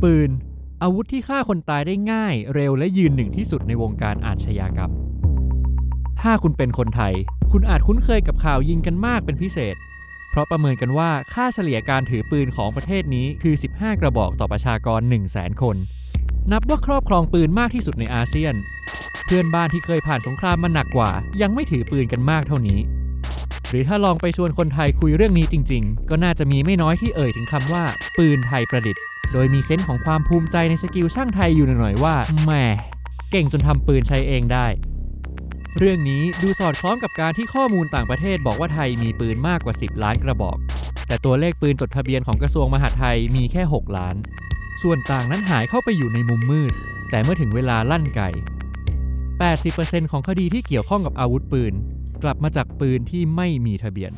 ปืนอาวุธที่ฆ่าคนตายได้ง่ายเร็วและยืนหนึ่งที่สุดในวงการอาชญากรรมถ้าคุณเป็นคนไทยคุณอาจคุ้นเคยกับข่าวยิงกันมากเป็นพิเศษเพราะประเมินกันว่าค่าเฉลี่ยการถือปืนของประเทศนี้คือ15กระบอกต่อประชากร 100,000 คนนับว่าครอบครองปืนมากที่สุดในอาเซียนเพื่อนบ้านที่เคยผ่านสงครามมาหนักกว่ายังไม่ถือปืนกันมากเท่านี้หรือถ้าลองไปชวนคนไทยคุยเรื่องนี้จริงๆก็น่าจะมีไม่น้อยที่เอ่ยถึงคำว่าปืนไทยประดิษฐ์โดยมีเซนส์ของความภูมิใจในสกิลช่างไทยอยู่หน่อยๆว่าแหมเก่งจนทำปืนใช้เองได้เรื่องนี้ดูสอดคล้องกับการที่ข้อมูลต่างประเทศบอกว่าไทยมีปืนมากกว่า10ล้านกระบอกแต่ตัวเลขปืนจดทะเบียนของกระทรวงมหาดไทยมีแค่6ล้านส่วนต่างนั้นหายเข้าไปอยู่ในมุมมืดแต่เมื่อถึงเวลาลั่นไก 80% ของคดีที่เกี่ยวข้องกับอาวุธปืนกลับมาจากปืนที่ไม่มีทะเบียน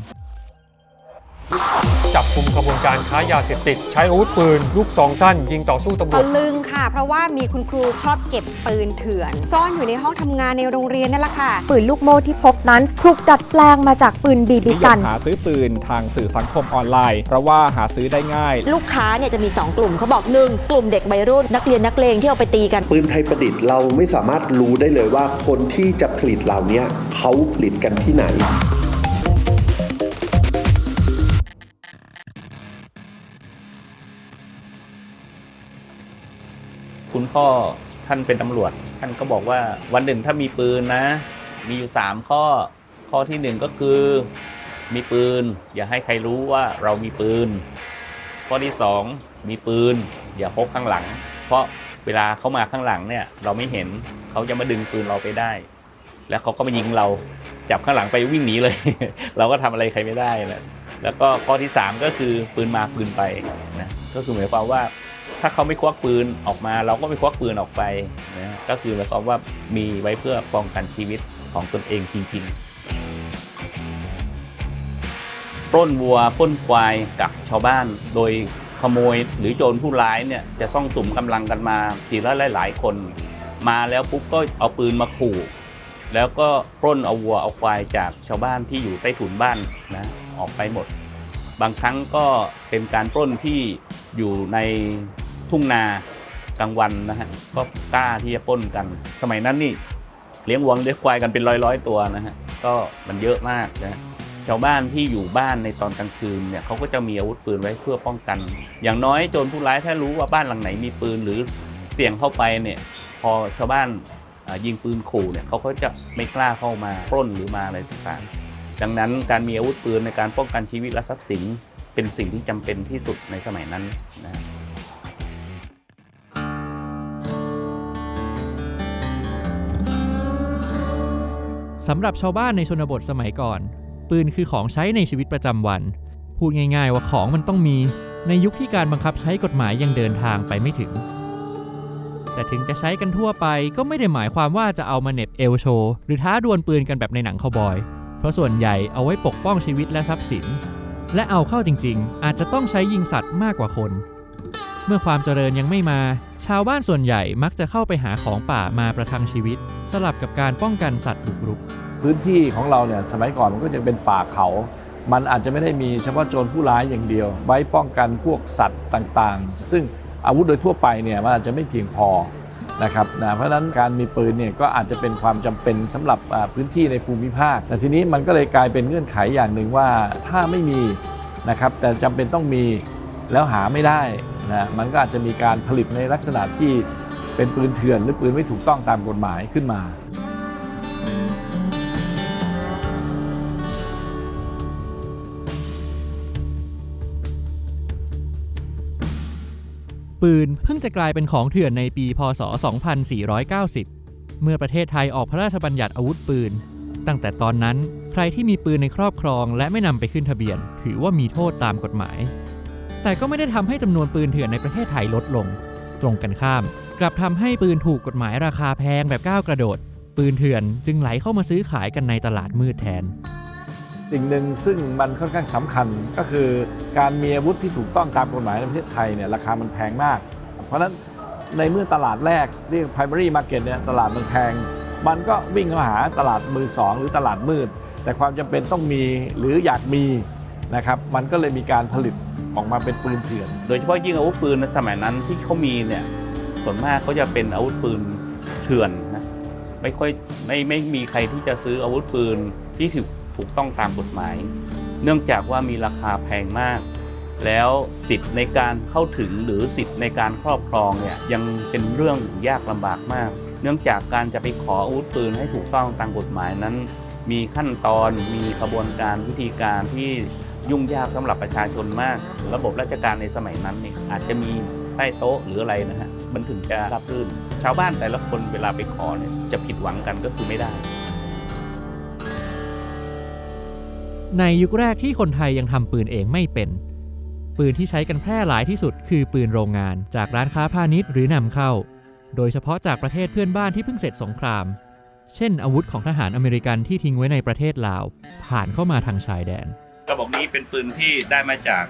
จับกุมขบวนการค้ายาเสพติดใช้อาวุธปืนลูกซองสั้นยิงต่อสู้ตำรวจตะลึงค่ะเพราะว่ามีคุณครูชอบเก็บปืนเถื่อนซ่อนอยู่ในห้องทำงานในโรงเรียนนั่นแหละค่ะปืนลูกโม่ที่พบนั้นถูกดัดแปลงมาจากปืนบีบีกันหาซื้อปืนทางสื่อสังคมออนไลน์เพราะว่าหาซื้อได้ง่ายลูกค้าเนี่ยจะมี2กลุ่มเขาบอก1กลุ่มเด็กวัยรุ่นนักเรียนนักเลงที่เอาไปตีกันปืนไทยประดิษฐ์เราไม่สามารถรู้ได้เลยว่าคนที่จะผลิตเหล่านี้เขาผลิตกันที่ไหนคุณพ่อท่านเป็นตำรวจท่านก็บอกว่าวันหนึ่งถ้ามีปืนนะมีอยู่3ข้อที่1ก็คือมีปืนอย่าให้ใครรู้ว่าเรามีปืนข้อที่2มีปืนอย่าพกข้างหลังเพราะเวลาเขามาข้างหลังเนี่ยเราไม่เห็นเขาจะมาดึงปืนเราไปได้แล้วเขาก็มายิงเราจับข้างหลังไปวิ่งหนีเลย เราก็ทำอะไรใครไม่ได้แล้วก็ข้อที่3ก็คือปืนมาปืนไปนะก็คือหมายความว่าถ้าเขาไม่ควักปืนออกมาเราก็ไม่ควักปืนออกไปนะก็คือหมายความว่ามีไว้เพื่อป้องกันชีวิตของตนเองจริงๆปล้นวัวปล้นควายกับชาวบ้านโดยขโมยหรือโจรผู้ร้ายเนี่ยจะซ่องสุมกำลังกันมาทีละหลายๆคนมาแล้วปุ๊บก็เอาปืนมาขู่แล้วก็ปล้นเอาวัวเอาควายจากชาวบ้านที่อยู่ใต้ถุนบ้านนะออกไปหมดบางครั้งก็เป็นการปล้นที่อยู่ในทุ่งนากลางวันนะฮะก็กล้าที่จะปล้นกันสมัยนั้นนี่เลี้ยงวัวเลี้ยงควายกันเป็นร้อยๆตัวนะฮะก็มันเยอะมากนะชาวบ้านที่อยู่บ้านในตอนกลางคืนเนี่ยเขาก็จะมีอาวุธปืนไว้เพื่อป้องกันอย่างน้อยโจรผู้ร้ายถ้ารู้ว่าบ้านหลังไหนมีปืนหรือเสี่ยงเข้าไปเนี่ยพอชาวบ้านยิงปืนขู่เนี่ยเขาก็จะไม่กล้าเข้ามาปล้นหรือมาอะไรต่างๆดังนั้นการมีอาวุธปืนในการป้องกันชีวิตและทรัพย์สินเป็นสิ่งที่จำเป็นที่สุดในสมัยนั้นนะสำหรับชาวบ้านในชนบทสมัยก่อนปืนคือของใช้ในชีวิตประจำวันพูดง่ายๆว่าของมันต้องมีในยุคที่การบังคับใช้กฎหมายยังเดินทางไปไม่ถึงแต่ถึงจะใช้กันทั่วไปก็ไม่ได้หมายความว่าจะเอามาเหน็บเอวโชว์หรือท้าดวลปืนกันแบบในหนังคาวบอยเพราะส่วนใหญ่เอาไว้ปกป้องชีวิตและทรัพย์สินและเอาเข้าจริงๆอาจจะต้องใช้ยิงสัตว์มากกว่าคนเมื่อความเจริญยังไม่มาชาวบ้านส่วนใหญ่มักจะเข้าไปหาของป่ามาประทังชีวิตสลับกับการป้องกันสัตว์บุกรุกพื้นที่ของเราเนี่ยสมัยก่อนมันก็จะเป็นป่าเขามันอาจจะไม่ได้มีเฉพาะโจรผู้ร้ายอย่างเดียวไว้ป้องกันพวกสัตว์ต่างๆซึ่งอาวุธโดยทั่วไปเนี่ยมันอาจจะไม่เพียงพอนะครับเพราะฉะนั้นการมีปืนเนี่ยก็อาจจะเป็นความจำเป็นสำหรับพื้นที่ในภูมิภาคแต่ทีนี้มันก็เลยกลายเป็นเงื่อนไขอย่างหนึ่งว่าถ้าไม่มีนะครับแต่จำเป็นต้องมีแล้วหาไม่ได้นะมันก็อาจจะมีการผลิตในลักษณะที่เป็นปืนเถื่อนหรือปืนไม่ถูกต้องตามกฎหมายขึ้นมาปืนเพิ่งจะกลายเป็นของเถื่อนในปีพ.ศ. 2490 เมื่อประเทศไทยออกพระราชบัญญัติอาวุธปืนตั้งแต่ตอนนั้นใครที่มีปืนในครอบครองและไม่นำไปขึ้นทะเบียนถือว่ามีโทษตามกฎหมายแต่ก็ไม่ได้ทำให้จำนวนปืนเถื่อนในประเทศไทยลดลงตรงกันข้ามกลับทำให้ปืนถูกกฎหมายราคาแพงแบบก้าวกระโดดปืนเถื่อนจึงไหลเข้ามาซื้อขายกันในตลาดมืดแทนสิ่งหนึ่งซึ่งมันค่อนข้างสำคัญก็คือการมีอาวุธที่ถูกต้องตามกฎหมายในประเทศไทยเนี่ยราคามันแพงมากเพราะฉะนั้นในเมื่อตลาดแรกเรียก primary market เนี่ยตลาดมันแพงมันก็วิ่งเข้าหาตลาดมือสองหรือตลาดมืดแต่ความจำเป็นต้องมีหรืออยากมีนะครับมันก็เลยมีการผลิต ออกมาเป็นปืนเถื่อน โดยเฉพาะยิ่งอาวุธปืนในสมัยนั้นที่เขามีเนี่ยส่วนมากเขาจะเป็นอาวุธปืนเถื่อนนะไม่มีใครที่จะซื้ออาวุธปืนที่ถูกต้องตามกฎหมาย เนื่องจากว่ามีราคาแพงมาก แล้วสิทธิ์ในการเข้าถึงหรือสิทธิ์ในการครอบครองเนี่ยยังเป็นเรื่องยากลำบากมาก เนื่องจากการจะไปขออาวุธปืนให้ถูกต้องตามกฎหมายนั้น มีขั้นตอนมีกระบวนการวิธีการที่ยุ่งยากสำหรับประชาชนมาก ระบบราชการในสมัยนั้นเนี่ยอาจจะมีใต้โต๊ะหรืออะไรนะฮะมันถึงจะรับรื่นชาวบ้านแต่ละคนเวลาไปขอเนี่ยจะผิดหวังกันก็คือไม่ได้ ในยุคแรกที่คนไทยยังทำปืนเองไม่เป็นปืนที่ใช้กันแพร่หลายที่สุดคือปืนโรงงานจากร้านค้าพาณิชย์หรือนำเข้าโดยเฉพาะจากประเทศเพื่อนบ้านที่เพิ่งเสร็จสงครามเช่นอาวุธของทหารอเมริกันที่ทิ้งไว้ในประเทศลาวผ่านเข้ามาทางชายแดน กระบอกนี้เป็นปืนที่ได้มาจาก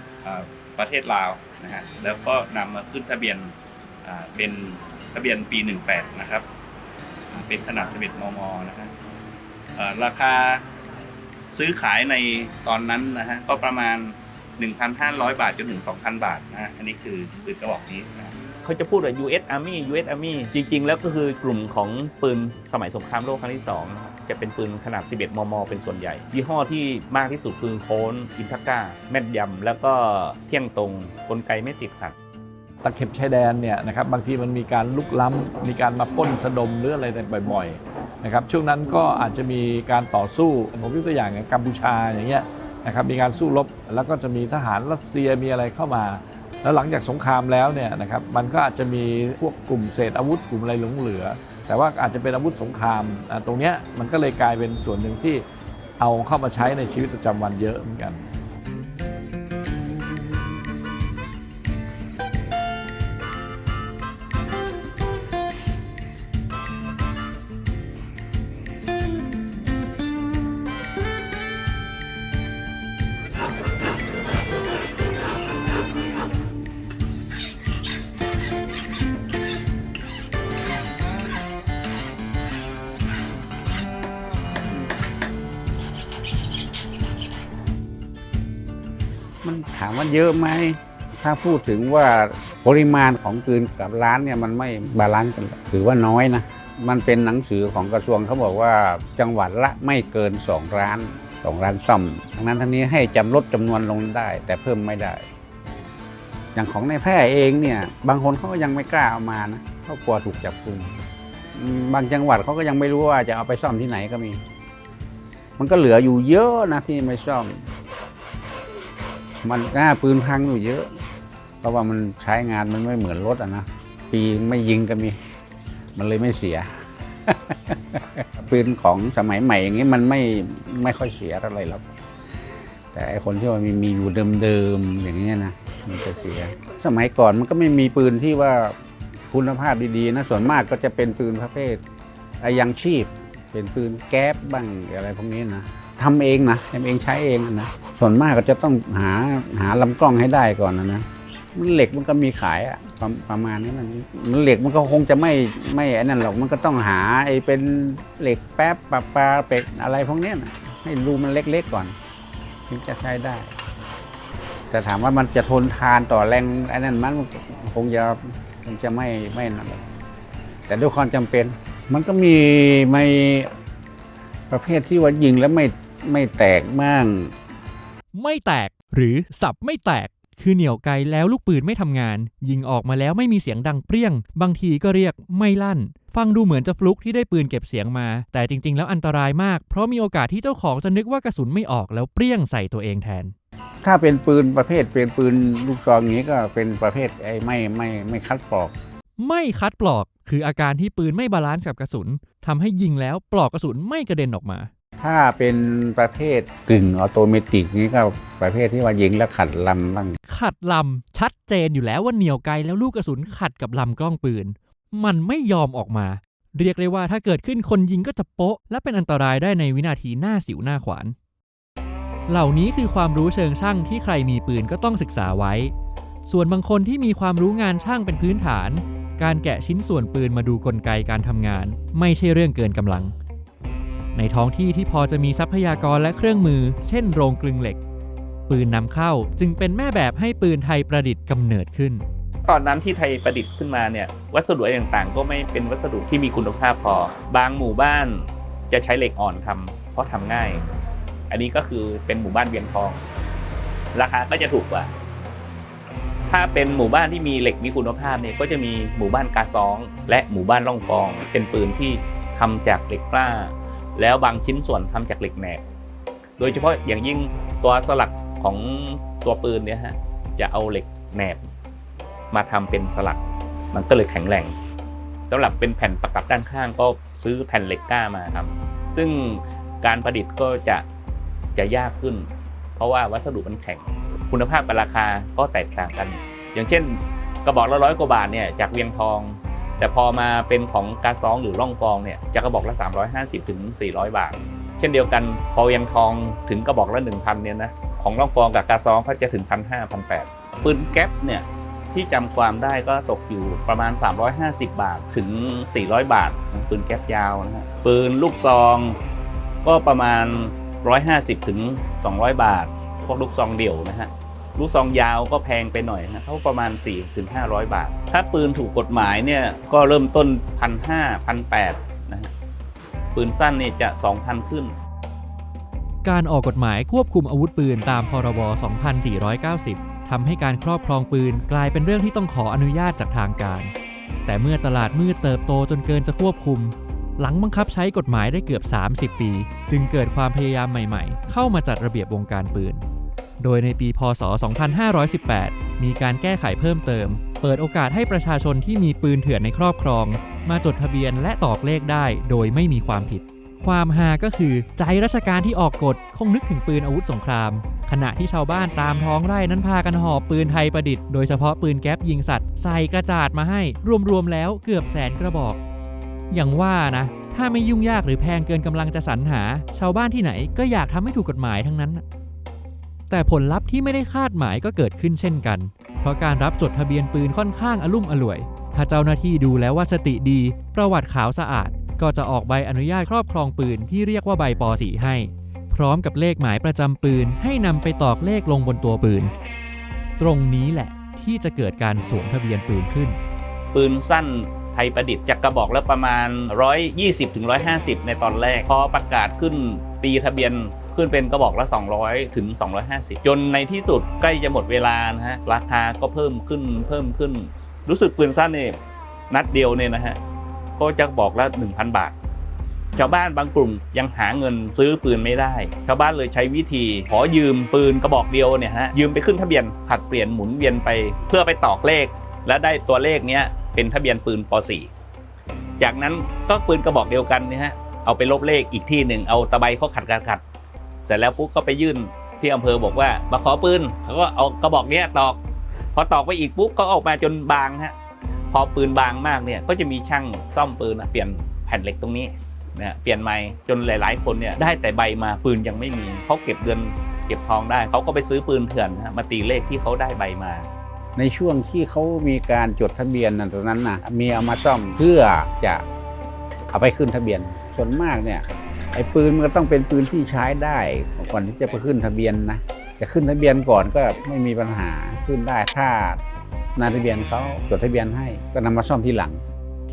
ประเทศลาวนะฮะแล้วก็นำมาขึ้นทะเบียนเป็นทะเบียนปี 18 นะครับเป็นขนาด 11 มม. นะฮะราคาซื้อขายในตอนนั้นนะฮะก็ประมาณ 1,500 บาทจนถึง 2,000 บาทนะฮะอันนี้คือปืนกระบอกนี้นะเขาจะพูดว่า US Army จริงๆแล้วก็คือกลุ่มของปืนสมัยสงครามโลกครั้งที่2นะครับจะเป็นปืนขนาด 11 มม. เป็นส่วนใหญ่ยี่ห้อที่มากที่สุดคือโคนอินทักก้าแม่นยำแล้วก็เที่ยงตรงกลไกไม่ติดขัดตะเข็บชายแดนเนี่ยนะครับบางทีมันมีการลุกล้ำมีการมาปล้นสะดมหรืออะไรบ่อยๆนะครับช่วงนั้นก็อาจจะมีการต่อสู้ผมยกตัวอย่างอย่างกัมพูชาอย่างเงี้ยนะครับมีการสู้รบแล้วก็จะมีทหารรัสเซียมีอะไรเข้ามาแล้วหลังจากสงครามแล้วเนี่ยนะครับมันก็อาจจะมีพวกกลุ่มเศษอาวุธกลุ่มอะไรหลงเหลือแต่ว่าอาจจะเป็นอาวุธสงครามตรงเนี้ยมันก็เลยกลายเป็นส่วนหนึ่งที่เอาเข้ามาใช้ในชีวิตประจำวันเยอะเหมือนกันมันถามว่าเยอะไหมถ้าพูดถึงว่าปริมาณของปืนกับร้านเนี่ยมันไม่บาลานซ์กันถือว่าน้อยนะมันเป็นหนังสือของกระทรวงเขาบอกว่าจังหวัดละไม่เกิน2 ร้านซ่อมทั้งนั้นทั้งนี้ให้ลดจำนวนลงได้แต่เพิ่มไม่ได้อย่างของในแพร่เองเนี่ยบางคนเขาก็ยังไม่กล้าเอามานะเขากลัวถูกจับกุมบางจังหวัดเขาก็ยังไม่รู้ว่าจะเอาไปซ่อมที่ไหนก็มีมันก็เหลืออยู่เยอะนะที่ไม่ซ่อมมันปืนพังอยู่เยอะเพราะว่ามันใช้งานมันไม่เหมือนรถนะปีไม่ยิงก็มีมันเลยไม่เสีย ปืนของสมัยใหม่อย่างนี้มันไม่ค่อยเสียอะไรหรอกแต่ไอคนที่ว่ามีอยู่เดิมๆอย่างนี้นะมันจะเสียสมัยก่อนมันก็ไม่มีปืนที่ว่าคุณภาพดีๆนะส่วนมากก็จะเป็นปืนประเภทยังชีพเป็นปืนแก๊สบ้างอะไรพวกนี้นะทำเองนะทำเองใช้เองนะส่วนมากก็จะต้องหาลำกล้องให้ได้ก่อนนะมันเหล็กมันก็มีขายอะประมาณนี้มันเหล็กมันก็คงจะไม่ไอ้นั่นหรอกมันก็ต้องหาไอ้เป็นเหล็กแป๊บปลาเป็ดอะไรพวกนี้นะให้รูมันเล็กๆก่อนถึงจะใช้ได้แต่ถามว่ามันจะทนทานต่อแรงไอ้นั่นมันคงจะไม่นั่นแต่ด้วยความจำเป็นมันก็มีประเภทที่ว่ายิงแล้วไม่แตกบ้างไม่แตกหรือสับไม่แตกคือเหนี่ยวไกลแล้วลูกปืนไม่ทำงานยิงออกมาแล้วไม่มีเสียงดังเปรี้ยงบางทีก็เรียกไม่ลั่นฟังดูเหมือนจะฟลุกที่ได้ปืนเก็บเสียงมาแต่จริงๆแล้วอันตรายมากเพราะมีโอกาสที่เจ้าของจะนึกว่ากระสุนไม่ออกแล้วเปรี้ยงใส่ตัวเองแทนถ้าเป็นปืนประเภทเป็นปืนลูกซองอย่างนี้ก็เป็นประเภทไม่คัดปลอกไม่คัดปลอกคืออาการที่ปืนไม่บาลานซ์กับกระสุนทำให้ยิงแล้วปลอกกระสุนไม่กระเด็นออกมาถ้าเป็นประเภทกึ่งออโตเมติกนี้ก็ประเภทที่ว่ายิงแล้วขัดลำบ้างขัดลำชัดเจนอยู่แล้วว่าเหนี่ยวไกลแล้วลูกกระสุนขัดกับลำกล้องปืนมันไม่ยอมออกมาเรียกได้ว่าถ้าเกิดขึ้นคนยิงก็จะโป๊ะและเป็นอันตรายได้ในวินาทีหน้าสิวหน้าขวานเหล่านี้คือความรู้เชิงช่างที่ใครมีปืนก็ต้องศึกษาไว้ส่วนบางคนที่มีความรู้งานช่างเป็นพื้นฐานการแกะชิ้นส่วนปืนมาดูกลไกการทำงานไม่ใช่เรื่องเกินกำลังในท้องที่ที่พอจะมีทรัพยากรและเครื่องมือเช่นโรงกลึงเหล็ก ปืนนำเข้าจึงเป็นแม่แบบให้ปืนไทยประดิษฐ์กำเนิดขึ้น ตอนนั้นที่ไทยประดิษฐ์ขึ้นมาเนี่ยวัสดุต่างๆก็ไม่เป็นวัสดุที่มีคุณภาพพอบางหมู่บ้านจะใช้เหล็กอ่อนทำเพราะทำง่ายอันนี้ก็คือเป็นหมู่บ้านเวียงทองราคาก็จะถูกกว่าถ้าเป็นหมู่บ้านที่มีเหล็กมีคุณภาพเนี่ยก็จะมีหมู่บ้านกาซองและหมู่บ้านร่องฟองเป็นปืนที่ทำจากเหล็กกล้าแล้วบางชิ้นส่วนทำจากเหล็กแหนบโดยเฉพาะอย่างยิ่งตัวสลักของตัวปืนเนี่ยฮะจะเอาเหล็กแหนบมาทำเป็นสลักมันก็เลยแข็งแรงสำหรับเป็นแผ่นประกับด้านข้างก็ซื้อแผ่นเหล็กกล้ามาครับซึ่งการประดิษฐ์ก็จะยากขึ้นเพราะว่าวัสดุมันแข็งคุณภาพกับราคาก็แตกต่างกันอย่างเช่นกระบอกละ100 กว่าบาทเนี่ยจากเวียงทองแต่พอมาเป็นของกาซองหรือร่องฟองเนี่ยจากกระบอกละ350 ถึง 400 บาทเช่นเดียวกันพอเวียงทองถึงกระบอกละ 1,000 เนี่ยนะของร่องฟองกับกาซองก็จะถึง 1,500 1,800 ปืนแก๊ปเนี่ยที่จำความได้ก็ตกอยู่ประมาณ350 บาทถึง400 บาทปืนแก๊ปยาวนะฮะปืนลูกซองก็ประมาณ150 ถึง 200 บาทพวกลูกซองเดี่ยวนะฮะลูกซองยาวก็แพงไปหน่อยนะเขาประมาณ4 ถึง 500 บาทถ้าปืนถูกกฎหมายเนี่ยก็เริ่มต้น 1,500 1,800 นะฮะปืนสั้นเนี่ยจะ 2,000 ขึ้นการออกกฎหมายควบคุมอาวุธปืนตามพรบ 2490 ทำให้การครอบครองปืนกลายเป็นเรื่องที่ต้องขออนุญาตจากทางการแต่เมื่อตลาดมืดเติบโตจนเกินจะควบคุมหลังบังคับใช้กฎหมายได้เกือบ30 ปีจึงเกิดความพยายามใหม่ๆเข้ามาจัดระเบียบวงการปืนโดยในปีพ.ศ. 2518 มีการแก้ไขเพิ่มเติมเปิดโอกาสให้ประชาชนที่มีปืนเถื่อนในครอบครองมาจดทะเบียนและตอกเลขได้โดยไม่มีความผิดความฮาก็คือใจราชการที่ออกกฎคงนึกถึงปืนอาวุธสงครามขณะที่ชาวบ้านตามท้องไร่นั้นพากันหอบปืนไทยประดิษฐ์โดยเฉพาะปืนแก๊ปยิงสัตว์ใส่กระจาดมาให้รวมๆแล้วเกือบ100,000 กระบอกอย่างว่านะถ้าไม่ยุ่งยากหรือแพงเกินกำลังจะสรรหาชาวบ้านที่ไหนก็อยากทำให้ถูกกฎหมายทั้งนั้นแต่ผลลัพธ์ที่ไม่ได้คาดหมายก็เกิดขึ้นเช่นกันเพราะการรับจดทะเบียนปืนค่อนข้างอลุ่มอล่วยถ้าเจ้าหน้าที่ดูแล้วว่าสติดีประวัติขาวสะอาดก็จะออกใบอนุญาตครอบครองปืนที่เรียกว่าใบป.4 ให้พร้อมกับเลขหมายประจำปืนให้นำไปตอกเลขลงบนตัวปืนตรงนี้แหละที่จะเกิดการสวมทะเบียนปืนขึ้นปืนสั้นไทยประดิษฐ์จากกระบอกละประมาณ120 ถึง 150ในตอนแรกพอประกาศขึ้นตีทะเบียนขึ้นเป็นกระบอกละ200 ถึง 250จนในที่สุดใกล้จะหมดเวลานะฮะราคาก็เพิ่มขึ้นรู้สึกปืนสั้นเนี่ยนัดเดียวเนี่ยนะฮะก็จะบอกละ 1,000 บาทชาวบ้านบางกลุ่มยังหาเงินซื้อปืนไม่ได้ชาวบ้านเลยใช้วิธีขอยืมปืนกระบอกเดียวเนี่ยฮะยืมไปขึ้นทะเบียนผัดเปลี่ยนหมุนเวียนไปเพื่อไปตอกเลขและได้ตัวเลขเนี้ยเป็นทะเบียนปืนป.4 จากนั้นก็ปืนกระบอกเดียวกันเนี่ยฮะเอาไปลบเลขอีกที่หนึ่งเอาตะไบเขาขัดเสร็จแล้วปุ๊บก็ไปยื่นที่อำเภอบอกว่ามาขอปืนเขาก็เอากระบอกเนี้ยตอกพอตอกไปอีกปุ๊บก็ออกมาจนบางฮะพอปืนบางมากเนี่ยก็จะมีช่างซ่อมปืนเปลี่ยนแผ่นเหล็กตรงนี้นะเปลี่ยนใหม่จนหลายๆคนเนี่ยได้แต่ใบมาปืนยังไม่มีเขาเก็บเดือนเก็บทองได้เขาก็ไปซื้อปืนเถื่อนมาตีเลขที่เขาได้ใบมาในช่วงที่เขามีการจดทะเบียนนั้นตรงนั้นนะมีเอามาซ่อมเพื่อจะเอาไปขึ้นทะเบียนส่วนมากเนี่ยไอ้ปืนมันก็ต้องเป็นปืนที่ใช้ได้ก่อนที่จะไปขึ้นทะเบียนนะจะขึ้นทะเบียนก่อนก็ไม่มีปัญหาขึ้นได้ถ้านายทะเบียนเขาจดทะเบียนให้ก็นำมาซ่อมทีหลัง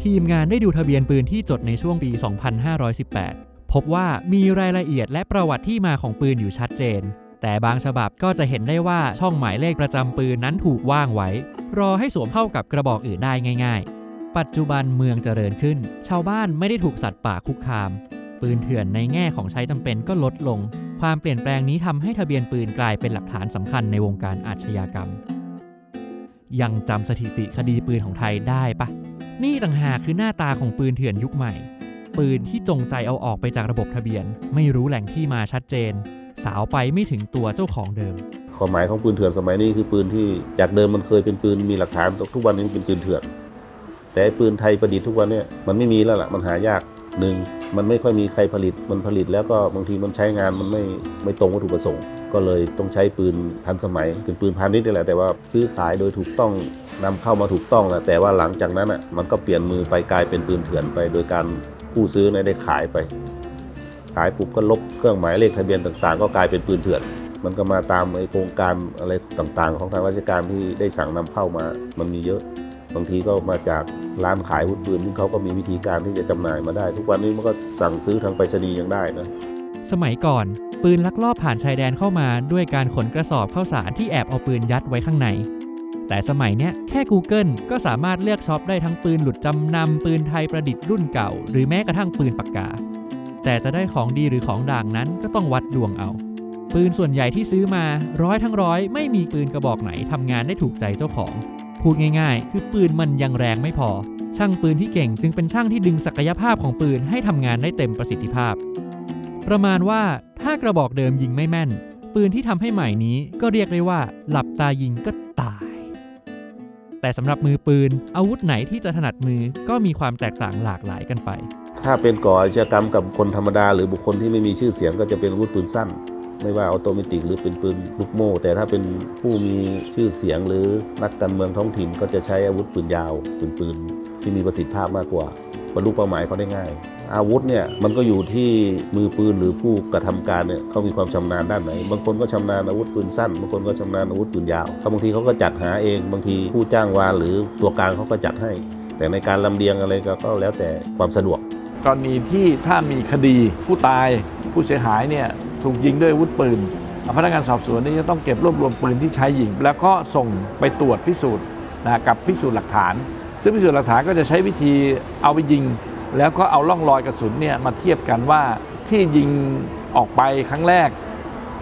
ทีมงานได้ดูทะเบียนปืนที่จดในช่วงปี 2518 พบว่ามีรายละเอียดและประวัติที่มาของปืนอยู่ชัดเจนแต่บางฉบับก็จะเห็นได้ว่าช่องหมายเลขประจำปืนนั้นถูกว่างไว้รอให้สวมเข้ากับกระบอกอื่นได้ง่ายๆปัจจุบันเมืองเจริญขึ้นชาวบ้านไม่ได้ถูกสัตว์ป่าคุกคามปืนเถื่อนในแง่ของใช้จำเป็นก็ลดลงความเปลี่ยนแปลงนี้ทำให้ทะเบียนปืนกลายเป็นหลักฐานสำคัญในวงการอาชญากรรมยังจำสถิติคดีปืนของไทยได้ปะนี่ต่างหากคือหน้าตาของปืนเถื่อนยุคใหม่ปืนที่จงใจเอาออกไปจากระบบทะเบียนไม่รู้แหล่งที่มาชัดเจนสาวไปไม่ถึงตัวเจ้าของเดิมความหมายของปืนเถื่อนสมัยนี้คือปืนที่จากเดิมมันเคยเป็นปืนมีหลักฐานทุกวันนี้เป็นปืนเถื่อนแต่ปืนไทยประดิษฐ์ทุกวันนี้มันไม่มีแล้วล่ะมันหายากหนึ่งมันไม่ค่อยมีใครผลิตมันผลิตแล้วก็บางทีมันใช้งานมันไม่ตรงวัตถุประสงค์ก็เลยต้องใช้ปืนทันสมัยเป็นปืนพาณิชย์นี่แหละแต่ว่าซื้อขายโดยถูกต้องนำเข้ามาถูกต้องแหละแต่ว่าหลังจากนั้นอ่ะมันก็เปลี่ยนมือไปกลายเป็นปืนเถื่อนไปโดยการผู้ซื้อได้ขายไปขายปุ๊บก็ลบเครื่องหมายเลขทะเบียนต่างๆก็กลายเป็นปืนเถื่อน มันก็มาตามโครงการอะไรต่างๆของทางราชการที่ได้สั่งนำเข้ามามันมีเยอะบางทีก็มาจากร้านขายอาวุธปืนซึ่งเขาก็มีวิธีการที่จะจำหน่ายมาได้ทุกวันนี้มันก็สั่งซื้อทางไปรษณีย์ยังได้นะสมัยก่อนปืนลักลอบผ่านชายแดนเข้ามาด้วยการขนกระสอบข้าวสารที่แอบเอาปืนยัดไว้ข้างในแต่สมัยเนี้ยแค่ Google ก็สามารถเลือกช็อปได้ทั้งปืนหลุดจำนำปืนไทยประดิษฐ์รุ่นเก่าหรือแม้กระทั่งปืนปากกาแต่จะได้ของดีหรือของด่างนั้นก็ต้องวัดดวงเอาปืนส่วนใหญ่ที่ซื้อมา100 ทั้ง 100ไม่มีปืนกระบอกไหนทำงานได้ถูกใจเจ้าของพูดง่ายๆคือปืนมันยังแรงไม่พอช่างปืนที่เก่งจึงเป็นช่างที่ดึงศักยภาพของปืนให้ทำงานได้เต็มประสิทธิภาพประมาณว่าถ้ากระบอกเดิมยิงไม่แม่นปืนที่ทำให้ใหม่นี้ก็เรียกได้ว่าหลับตายิงก็ตายแต่สำหรับมือปืนอาวุธไหนที่จะถนัดมือก็มีความแตกต่างหลากหลายกันไปถ้าเป็นก่ออาชญากรรมกับคนธรรมดาหรือบุคคลที่ไม่มีชื่อเสียงก็จะเป็นอาวุธปืนสั้นไม่ว่าออโตเมติกหรือเป็นปืนลูกโม่แต่ถ้าเป็นผู้มีชื่อเสียงหรือนักการเมืองท้องถิ่นก็จะใช้อาวุธปืนยาวปืนที่มีประสิทธิภาพมากกว่าบรรลุเป้าหมายเขาได้ง่ายอาวุธเนี่ยมันก็อยู่ที่มือปืนหรือผู้กระทำการเนี่ยเขามีความชำนาญด้านไหนบางคนก็ชำนาญอาวุธปืนสั้นบางคนก็ชำนาญอาวุธปืนยาวบางทีเขาก็จัดหาเองบางทีผู้จ้างวานหรือตัวกลางเขาก็จัดให้แต่ในการลำเลียงอะไรก็แล้วแต่ความสะดวกกรณีที่ถ้ามีคดีผู้ตายผู้เสียหายเนี่ยถูกยิงด้วยอาวุธปืนพนักงานสอบสวนนี่จะต้องเก็บรวบรวมปืนที่ใช้ยิงแล้วก็ส่งไปตรวจพิสูจน์กับพิสูจน์หลักฐานซึ่งพิสูจน์หลักฐานก็จะใช้วิธีเอาไปยิงแล้วก็เอาร่องรอยกระสุนเนี่ยมาเทียบกันว่าที่ยิงออกไปครั้งแรก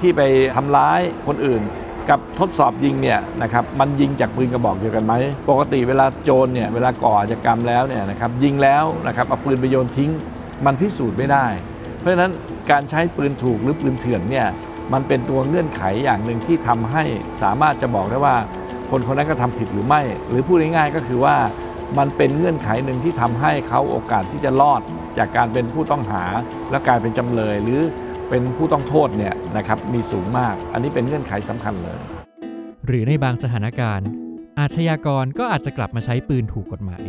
ที่ไปทำร้ายคนอื่นกับทดสอบยิงเนี่ยนะครับมันยิงจากปืนกระบอกเดียวกันไหมปกติเวลาโจรเนี่ยเวลาก่ออาชญากรรมแล้วเนี่ยนะครับยิงแล้วนะครับเอาปืนไปโยนทิ้งมันพิสูจน์ไม่ได้เพราะฉะนั้นการใช้ปืนถูกหรือปืนเถื่อนเนี่ยมันเป็นตัวเงื่อนไขอย่างหนึ่งที่ทำให้สามารถจะบอกได้ว่าคนคนนั้นก็ทำผิดหรือไม่หรือพูดง่ายๆก็คือว่ามันเป็นเงื่อนไขหนึ่งที่ทำให้เขาโอกาสที่จะรอดจากการเป็นผู้ต้องหาและกลายเป็นจำเลยหรือเป็นผู้ต้องโทษเนี่ยนะครับมีสูงมากอันนี้เป็นเงื่อนไขสำคัญเลยหรือในบางสถานการณ์อาชญากรก็อาจจะกลับมาใช้ปืนถูกกฎหมาย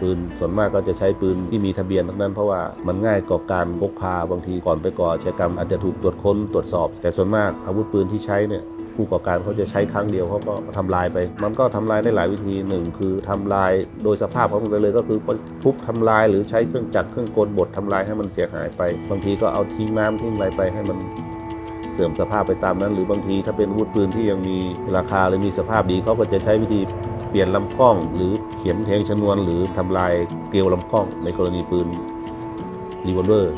ปืนส่วนมากก็จะใช้ปืนที่มีทะเบียนทั้งนั้นเพราะว่ามันง่ายต่อการพกพาบางทีก่อนไปก่ออาชญากรรมอาจจะถูกตรวจค้นตรวจสอบแต่ส่วนมากอาวุธปืนที่ใช้เนี่ยผู้ก่อการเขาจะใช้ครั้งเดียวเขาก็ทำลายไปมันก็ทำลายได้หลายวิธีหนึ่งคือทำลายโดยสภาพของมันไปเลยก็คือทุบทำลายหรือใช้เครื่องจักรเครื่องกลบดทำลายให้มันเสียหายไปบางทีก็เอาทิ้งน้ำทิ้งอะไรไปให้มันเสื่อมสภาพไปตามนั้นหรือบางทีถ้าเป็นอาวุธปืนที่ยังมีราคาหรือมีสภาพดีเขาก็จะใช้วิธีเปลี่ยนลำกล้องหรือเข็มแทงชนวนหรือทำลายเกลียวลำกล้องในกรณีปืนรีวอลเวอร์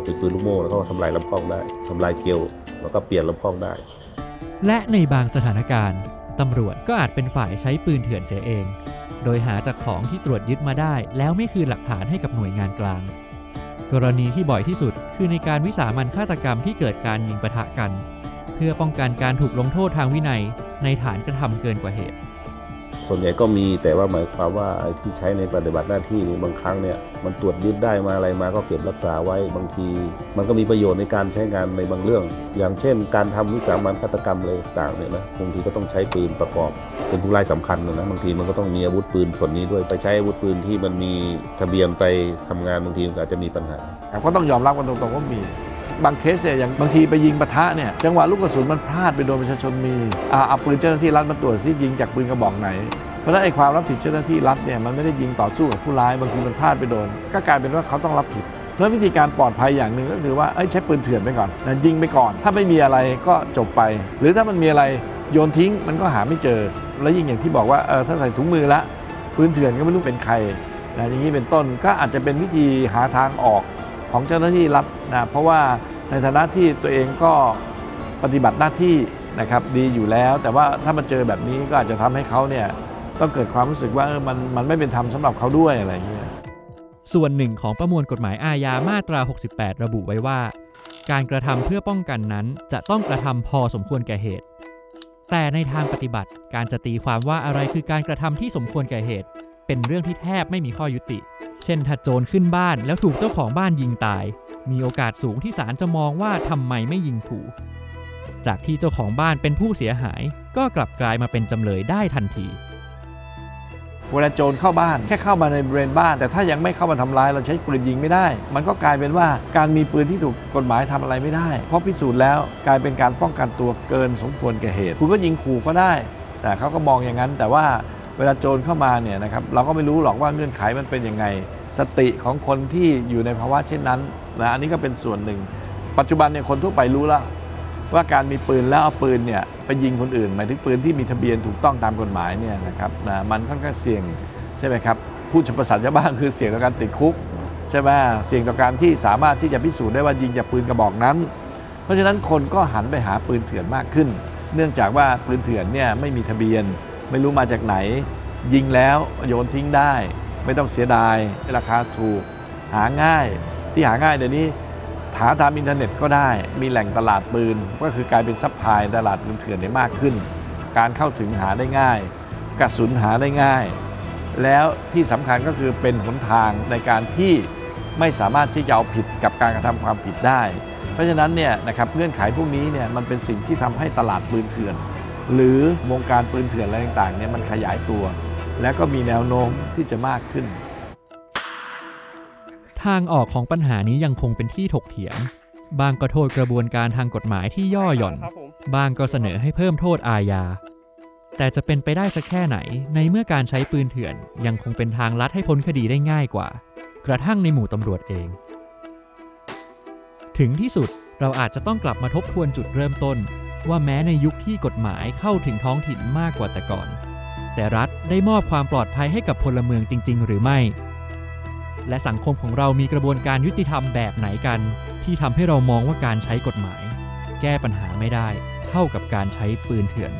เป็นปืนลูกโม่แล้วก็ทำลายลำกล้องได้ทำลายเกลียวแล้วก็เปลี่ยนลำกล้องได้และในบางสถานการณ์ตำรวจก็อาจเป็นฝ่ายใช้ปืนเถื่อนเสียเองโดยหาจากของที่ตรวจยึดมาได้แล้วไม่คืนหลักฐานให้กับหน่วยงานกลางกรณีที่บ่อยที่สุดคือในการวิสามัญฆาตกรรมที่เกิดการยิงปะทะกันเพื่อป้องกันการถูกลงโทษทางวินัยในฐานกระทำเกินกว่าเหตุส่วนใหญ่ก็มีแต่ว่าหมายความว่าไอ้ที่ใช้ในปฏิบัติหน้าที่นี่บางครั้งเนี่ยมันตรวจยึดได้มาอะไรมาก็เก็บรักษาไว้บางทีมันก็มีประโยชน์ในการใช้งานในบางเรื่องอย่างเช่นการทำวิสามัญฆาตกรรมอะไรต่างเนี่ยนะบางทีก็ต้องใช้ปืนประกอบเป็นผู้ร้ายสำคัญนะบางทีมันก็ต้องมีอาวุธปืนส่วนนี้ด้วยไปใช้อาวุธปืนที่มันมีทะเบียนไปทำงานบางทีอาจจะมีปัญหาก็ต้องยอมรับกันตรงๆว่ามีบางเคสอย่างบางทีไปยิงปะทะเนี่ยจังหวะลูกกระสุนมันพลาดไปโดนประชาชนมีเอาปืนเจ้าหน้าที่รัฐมาตรวจซิยิงจากปืนกระบอกไหนเพราะฉะนั้นไอ้ความรับผิดเจ้าหน้าที่รัฐเนี่ยมันไม่ได้ยิงต่อสู้กับผู้ร้ายบางทีมันพลาดไปโดนก็กลายเป็นว่าเขาต้องรับผิดแล้ววิธีการปลอดภัยอย่างหนึ่งก็คือว่าใช้ปืนเถื่อนไปก่อนยิงไปก่อนถ้าไม่มีอะไรก็จบไปหรือถ้ามันมีอะไรโยนทิ้งมันก็หาไม่เจอแล้วยิ่งอย่างที่บอกว่าถ้าใส่ถุงมือละปืนเถื่อนก็ไม่รู้เป็นใครอย่างนี้เป็นต้นก็อาจจะเป็นวิธีหาทางออกของเจ้าหน้าที่รัฐเพราะว่าในฐานะที่ตัวเองก็ปฏิบัติหน้าที่นะครับดีอยู่แล้วแต่ว่าถ้ามาเจอแบบนี้ก็อาจจะทำให้เขาเนี่ยต้องเกิดความรู้สึกว่ามันไม่เป็นธรรมสำหรับเขาด้วยอะไรอย่างเงี้ยส่วนหนึ่งของประมวลกฎหมายอาญามาตรา68ระบุไว้ว่าการกระทำเพื่อป้องกันนั้นจะต้องกระทำพอสมควรแก่เหตุแต่ในทางปฏิบัติการจะตีความว่าอะไรคือการกระทำที่สมควรแก่เหตุเป็นเรื่องที่แทบไม่มีข้อยุติเช่นถ้าโจรขึ้นบ้านแล้วถูกเจ้าของบ้านยิงตายมีโอกาสสูงที่ศาลจะมองว่าทำไมไม่ยิงขู่จากที่เจ้าของบ้านเป็นผู้เสียหายก็กลับกลายมาเป็นจำเลยได้ทันที เวลาโจรเข้าบ้านแค่เข้ามาในบริเวณบ้านแต่ถ้ายังไม่เข้ามาทำร้ายเราใช้ปืนยิงไม่ได้มันก็กลายเป็นว่าการมีปืนที่ถูกกฎหมายทำอะไรไม่ได้เพราะพิสูจน์แล้วกลายเป็นการป้องกันตัวเกินสมควรแก่เหตุคุณก็ยิงขู่ก็ได้แต่เขาก็มองอย่างนั้นแต่ว่าเวลาโจรเข้ามาเนี่ยนะครับเราก็ไม่รู้หรอกว่าเงื่อนไขมันเป็นยังไงสติของคนที่อยู่ในภาวะเช่นนั้นนะอันนี้ก็เป็นส่วนหนึ่งปัจจุบันเนี่ยคนทั่วไปรู้แล้วว่าการมีปืนแล้วเอาปืนเนี่ยไปยิงคนอื่นหมายถึงปืนที่มีทะเบียนถูกต้องตามกฎหมายเนี่ยนะครับนะมันค่อนข้างเสี่ยงใช่ไหมครับพูดภาษาชาวบ้านคือเสี่ยงต่อการติดคุกใช่ไหมเสี่ยงต่อการที่สามารถที่จะพิสูจน์ได้ว่ายิงจากปืนกระบอกนั้นเพราะฉะนั้นคนก็หันไปหาปืนเถื่อนมากขึ้นเนื่องจากว่าปืนเถื่อนเนี่ยไม่มีทะเบียนไม่รู้มาจากไหนยิงแล้วโยนทิ้งได้ไม่ต้องเสียดายราคาถูกหาง่ายที่หาง่ายเดี๋ยวนี้หาตามอินเทอร์เน็ตก็ได้มีแหล่งตลาดปืนก็คือกลายเป็นซัพพลายตลาดปืนเถื่อนได้มากขึ้นการเข้าถึงหาได้ง่ายกระสุนหาได้ง่ายแล้วที่สำคัญก็คือเป็นหนทางในการที่ไม่สามารถที่จะเอาผิดกับการกระทำความผิดได้เพราะฉะนั้นเนี่ยนะครับเงื่อนไขพวกนี้เนี่ยมันเป็นสิ่งที่ทำให้ตลาดปืนเถื่อนหรือวงการปืนเถื่อนอะไรต่างๆเนี่ยมันขยายตัวและก็มีแนวโน้มที่จะมากขึ้นทางออกของปัญหานี้ยังคงเป็นที่ถกเถียงบางก็โทษกระบวนการทางกฎหมายที่ย่อหย่อนบางก็เสนอให้เพิ่มโทษอาญาแต่จะเป็นไปได้สักแค่ไหนในเมื่อการใช้ปืนเถื่อนยังคงเป็นทางลัดให้พ้นคดีได้ง่ายกว่ากระทั่งในหมู่ตำรวจเองถึงที่สุดเราอาจจะต้องกลับมาทบทวนจุดเริ่มต้นว่าแม้ในยุคที่กฎหมายเข้าถึงท้องถิ่นมากกว่าแต่ก่อนแต่รัฐได้มอบความปลอดภัยให้กับพลเมืองจริงๆหรือไม่และสังคมของเรามีกระบวนการยุติธรรมแบบไหนกันที่ทำให้เรามองว่าการใช้กฎหมายแก้ปัญหาไม่ได้เท่ากับการใช้ปืนเถื่อน